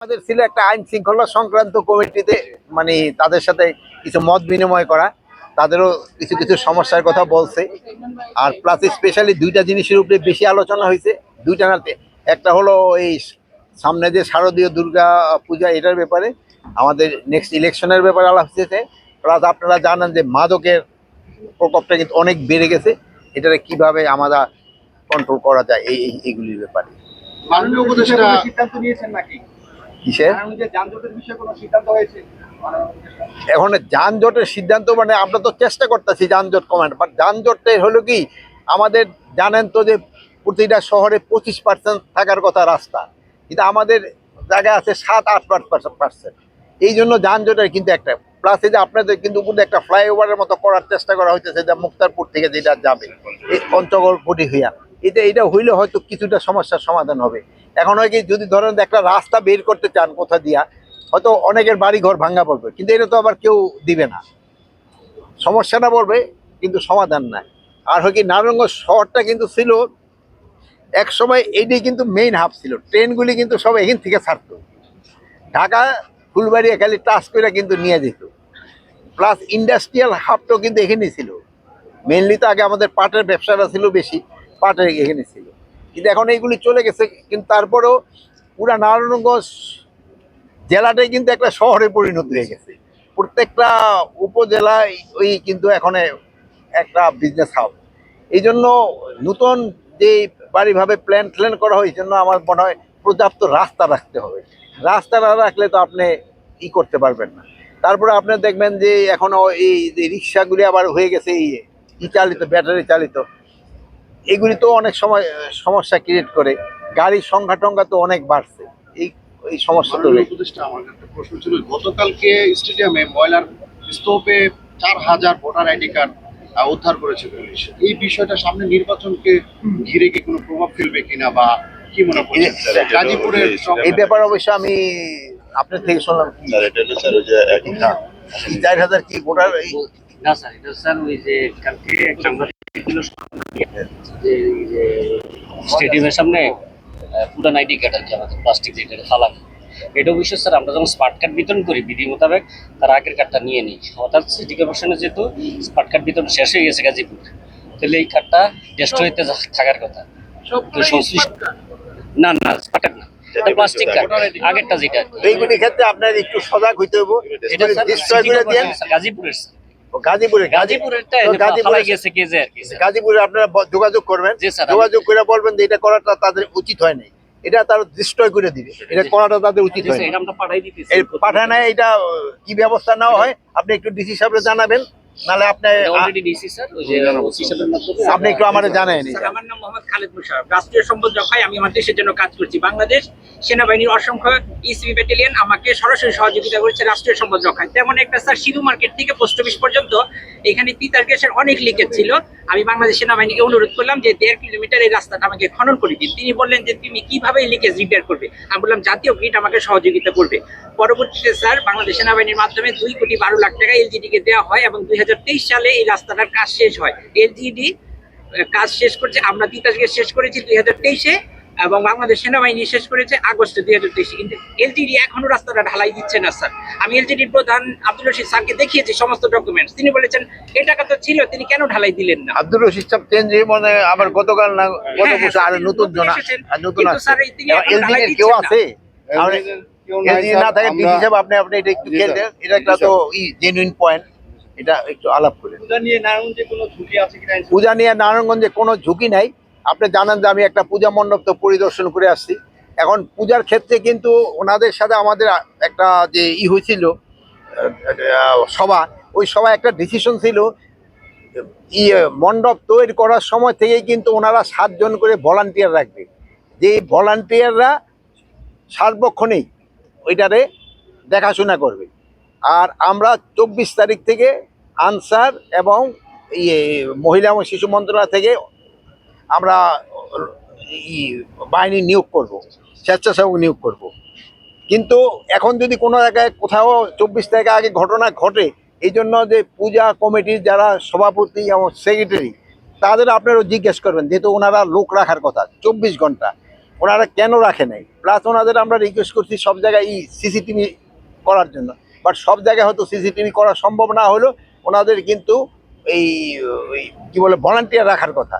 আমাদের ছিল একটা আইন শৃঙ্খলা সংক্রান্ত কমিটিতে, মানে তাদের সাথে কিছু মত বিনিময় করা, তাদেরও কিছু কিছু সমস্যার কথা বলছে। আর প্লাস স্পেশালি দুইটা জিনিসের উপরে বেশি আলোচনা হয়েছে, দুইটা নাতে। একটা হলো এই সামনে যে শারদীয় দুর্গা পূজা, এটার ব্যাপারে, আমাদের নেক্সট ইলেকশনের ব্যাপারে আলাপ হয়েছে। প্লাস আপনারা জানেন যে মাদকের প্রকোপটা কিন্তু অনেক বেড়ে গেছে, এটাকে কিভাবে আমরা কন্ট্রোল করা যায় এইগুলির ব্যাপারে। মাননীয় উপদেষ্টা সিদ্ধান্ত নিয়েছেন নাকি? কিসের যানজটের বিষয়ে কোনো সিদ্ধান্ত হয়েছে? এখন যানজটের সিদ্ধান্ত মানে আমরা তো চেষ্টা করতেছি যানজট কমানো, বাট যানজটটা হলো কি, আমাদের জানেন তো যে প্রতিটা শহরে 25% থাকার কথা রাস্তা, কিন্তু আমাদের জায়গায় আছে 7-8%। এই জন্য যানজটের কিন্তু একটা প্লাস এই যে আপনাদের কিন্তু উপরে একটা ফ্লাইওভারের মতো করার চেষ্টা করা হইতেছে, যা মুক্তারপুর থেকে যেটা যাবে এই পঞ্চগড় হইয়া, এটা হইলে হয়তো কিছুটা সমস্যার সমাধান হবে। এখন হয় কি, যদি ধরেন একটা রাস্তা বের করতে চান কোথা দিয়া, হয়তো অনেকের বাড়ি ঘর ভাঙ্গা পড়বে, কিন্তু এটা তো আবার কেউ দিবে না, সমস্যাটা বলবে কিন্তু সমাধান নাই। আর হয় কি, নারায়ণগঞ্জ শহরটা কিন্তু ছিল এক সময়, এইটাই কিন্তু মেইন হাব ছিল, ট্রেনগুলি কিন্তু সব এখান থেকে ছাড়তো, ঢাকা ফুলবাড়িয়া খালি টাচ করে কিন্তু নিয়ে যেত। প্লাস ইন্ডাস্ট্রিয়াল হাবটাও কিন্তু এখানেই ছিল, মেইনলি তো আগে আমাদের পাটের ব্যবসাটা ছিল বেশি, পাটের এখানে ছিল, কিন্তু এখন এইগুলি চলে গেছে। কিন্তু তারপরেও পুরা নারায়ণগঞ্জ জেলাটাই কিন্তু একটা শহরে পরিণত হয়ে গেছে, প্রত্যেকটা উপজেলায় ওই কিন্তু এখন একটা বিজনেস হাব। এই জন্য নতুন যে বাড়িভাবে প্ল্যান করা হয়, এই জন্য আমার মনে হয় পর্যাপ্ত রাস্তা রাখতে হবে। রাস্তা না রাখলে তো আপনি করতে পারবেন না। তারপরে আপনি দেখবেন যে এখনো এই যে রিক্সাগুলি আবার হয়ে গেছে চালিত, ব্যাটারি চালিত, এগুলি তো অনেক সময় সমস্যা ক্রিয়েট করে, গাড়ির সংখ্যা টংখ্যা তো অনেক বাড়ছে, এই এই সমস্যা তো মাননীয় উপদেষ্টা, আমার একটা প্রশ্ন ছিল, গতকালকে স্টেডিয়ামে ময়লার স্তূপে 4000 ভোটার আইডি কার্ড উদ্ধার করেছে পুলিশ। এই বিষয়টা সামনে নির্বাচনকে ঘিরে কি কোনো প্রভাব ফেলবে কিনা, বা কি মনে করছেন? গাজীপুরের এই ব্যাপারে অবশ্য আমি আপনার থেকে শুনলাম, 4000 কি ভোটার? না স্যার, এটা স্যার ওই যে কালকে এক সাংবাদিক ছিল যে স্টেডিয়ামের সামনে পুরান আইডি কার্ড আর কি আমাদের প্লাস্টিক যেটা ফালাম, এটা অবশ্য স্যার আমরা যখন স্মার্ট কার্ড বিতরণ করি বিধি মোতাবেক তার আগের কার্ডটা নিয়ে নিই, অর্থাৎ সিটি কর্পোরেশনে যেহেতু স্মার্ট কার্ড বিতরণ শেষ হয়ে গেছে গাজীপুর, তাহলে এই কার্ডটা টেস্ট হইতে থাকার কথা। তো সংশ্লিষ্ট না না স্মার্ট কার্ড না, প্লাস্টিক কার্ড আগেরটা যেটা, এইগুলি ক্ষেত্রে আপনার একটু সজাগ হইতে হইব। এটা স্যার ডিস্ট্রয় করে দেন গাজীপুরের গাজীপুরেরটা গাজীপুরে গেছে কে যে আর কি গাজীপুরে আপনারা যোগাযোগ করবেন, জি স্যার, যোগাযোগ করে বলবেন যে এটা করাটা তাদের উচিত হয় নাই, এটা তার ডিস্ট্রয় করে দিবে, এটা করাটা তাদের উচিত হয় না। আমরা পাঠাই দিতেছি, এই পাঠায় না, এটা কি ব্যবস্থা নেওয়া হয় আপনি একটু ডিসি সাহেবরে জানাবেন, নাহলে আপনি অলরেডি ডিসি স্যার ওই যে ওসি সাহেবের মাধ্যমে আপনি একটু আমাদের জানান। আমার নাম মোহাম্মদ খালেদ মুশাররফ, রাষ্ট্রীয় সম্পদ রক্ষায় আমি আমার দেশের জন্য কাজ করছি। বাংলাদেশ সেনাবাহিনীর অসংখ্য ইসিবি ব্যাটালিয়ন আমাকে সরাসরি সহযোগিতা করেছে রাষ্ট্রীয় সম্পদ রক্ষায়। তেমন একটা স্যার, শিবু মার্কেট থেকে পোস্ট অফিস পর্যন্ত এখানে তিতার গ্যাসের অনেক লিকেজ ছিল। আমি বাংলাদেশ সেনাবাহিনীকে অনুরোধ করলাম যে 1.5 কিলোমিটার এই রাস্তাটা আমাকে খনন করে দিন। তিনি বললেন যে তুমি কিভাবে এই লিকেজ রিপেয়ার করবে। আমি বললাম জাতীয় গ্রিড আমাকে সহযোগিতা করবে। পরবর্তীতে স্যার বাংলাদেশ সেনাবাহিনীর মাধ্যমে 2,12,00,000 টাকা এলজিডি কে দেওয়া হয় এবং 2023 সালে এই রাস্তাটার কাজ শেষ হয়। এলজিডি কাজ শেষ করছে, আমরা তিতাস গ্যাস শেষ করেছি 2023-এ এবং বাংলাদেশ সেনাবাহিনী শেষ করেছে আগস্টে 2023-এ, কিন্তু এলজিডি এখনো রাস্তাটা ঢালাই দিচ্ছে না স্যার। আমি এলজিডির প্রধান আব্দুল রশিদ স্যারকে দেখিয়েছি সমস্ত ডকুমেন্টস, তিনি বলেছেন এই টাকা তো ছিল, তিনি কেন ঢালাই দিলেন না। আব্দুল রশিদ সাহেব চেঞ্জ মানে আবার গতকাল না গত বছর আর নতুন জন নতুন আছে, এলজিডি কেউ আছে এলজিডি না থাকে ডিসি সাহেব, আপনি এটা একটু খেয়াল দেন, এটা একটা তো জেনুইন পয়েন্ট, এটা একটু আলাপ করেন। পূজা নিয়ে নারায়ণগঞ্জে কোনো ঝুঁকি আছে কিনা? পূজা নিয়ে নারায়ণগঞ্জে কোনো ঝুঁকি নাই। আপনি জানেন যে আমি একটা পূজা মণ্ডপ তো পরিদর্শন করে আসছি। এখন পূজার ক্ষেত্রে কিন্তু ওনাদের সাথে আমাদের একটা যে হয়েছিল সভা, ওই সভায় একটা ডিসিশন ছিল, মণ্ডপ তৈরি করার সময় থেকেই কিন্তু ওনারা 7 জন করে ভলান্টিয়ার রাখবে, যে ভলান্টিয়াররা সার্বক্ষণিক ওইটারে দেখাশোনা করবে। আর আমরা 24 তারিখ থেকে আনসার এবং মহিলা এবং শিশু মন্ত্রণালয় থেকে আমরা বাহিনী নিয়োগ করব, স্বেচ্ছাসেবক নিয়োগ করব। কিন্তু এখন যদি কোনো জায়গায় কোথাও 24 তারিখ আগে ঘটনা ঘটে, এই জন্য যে পূজা কমিটির যারা সভাপতি এবং সেক্রেটারি, তাদের আপনারাও জিজ্ঞেস করবেন, যেহেতু ওনারা লোক রাখার কথা 24 ঘন্টা, ওনারা কেন রাখে নাই, প্লাস ওনাদের আমরা রিকোয়েস্ট করছি সব জায়গায় সিসিটিভি করার জন্য, বাট সব জায়গায় হয়তো সিসিটিভি করা সম্ভব না হলেও ওনাদের কিন্তু এই ওই কি বলে ভলান্টিয়ার রাখার কথা।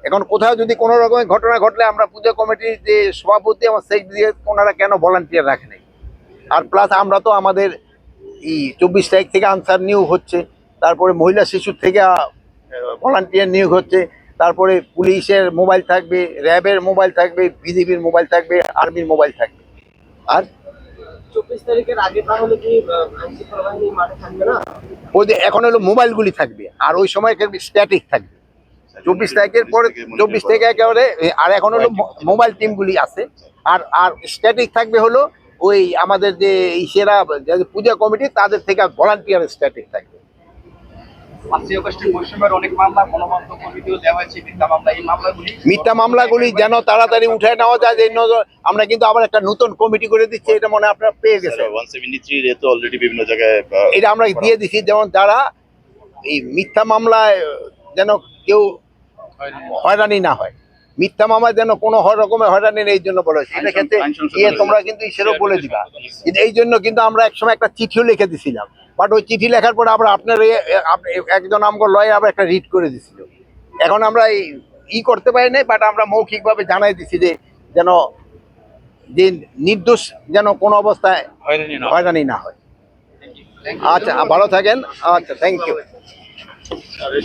এখন কোথাও যদি কোনো রকমের ঘটনা ঘটলে আমরা পূজা কমিটির যে সভাপতি আমার সেই দিয়ে ওনারা কেন ভলান্টিয়ার রাখে নাই। আর প্লাস আমরা তো আমাদের এই 24 তারিখ থেকে আনসার নিয়োগ হচ্ছে, তারপরে মহিলা শিশুর থেকে ভলান্টিয়ার নিয়োগ হচ্ছে, তারপরে পুলিশের মোবাইল থাকবে, র্যাবের মোবাইল থাকবে, বিজিবির মোবাইল থাকবে, আর্মির মোবাইল থাকবে। আর 24 তারিখের আগে তাহলে কি আইনশৃঙ্খলা বাহিনী মাঠে থাকবে না? ওই যে এখন হলো মোবাইলগুলি থাকবে, আর ওই সময় স্ট্যাটিক থাকবে 24 তারিখের পরে, 24 থেকে একেবারে। আর এখন হলো মোবাইল টিমগুলি আছে, আর আর স্ট্যাটিক থাকবে হলো ওই আমাদের যে সেরা পূজা কমিটি তাদের থেকে ভলান্টিয়ার স্ট্যাটিক থাকবে। 5ই আগস্টের মৌসুমের অনেক মামলা গণমাধ্যম কমিটিও দেওয়া হয়েছে, মিথ্যা মামলা। এই মামলাগুলি মিথ্যা মামলাগুলি যেন তাড়াতাড়ি উঠে নেওয়া যায়, এই নজর আমরা কিন্তু আবার একটা নতুন কমিটি করে দিচ্ছি, এটা মনে হয় আপনারা পেয়ে গেছে। 173 এ তো অলরেডি বিভিন্ন জায়গায় এটা আমরা দিয়ে দিচ্ছি, যেমন যারা এই মিথ্যা মামলায় যেন কেউ হয়রানি না হয়, মিথ্যা মামলায় যেন কোনো রকমের হয়রানি নেই, এই জন্য বলা হয়েছে। এটা ক্ষেত্রে তোমরা কিন্তু সেটাও বলে দিবা। এই জন্য কিন্তু আমরা একসময় একটা চিঠিও লিখে দিছিলাম, বাট ওই চিঠি লেখার পরে আবার আপনার একজন আমগো লয়ার আবার একটা রিড করে দিছিল। এখন আমরা করতে পারি নাই, বাট আমরা মৌখিকভাবে জানাই দিছি যে যেন যে নির্দোষ যেন কোনো অবস্থায় হয়রানি না হয়। আচ্ছা, ভালো থাকেন। আচ্ছা, থ্যাংক ইউ।